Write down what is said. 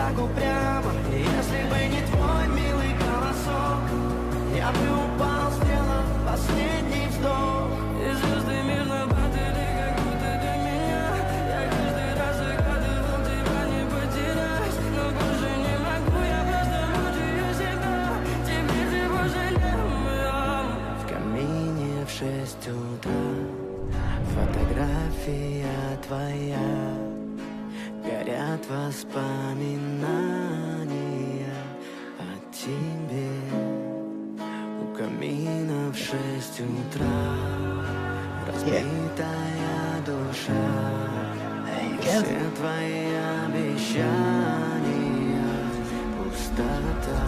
так упрямо. Если бы не твой милый голосок, я бы упал, сделав последний вздох. И звезды между падали, как будто для меня. Я каждый раз загадывал тебя не потерять, но больше не могу, я просто мучаю себя. Теперь ты больше не моя. В камине в 6 утра фотография твоя. Горят воспоминания о тебе. У камина в 6 утра разбитая душа. Все твои обещания пустота.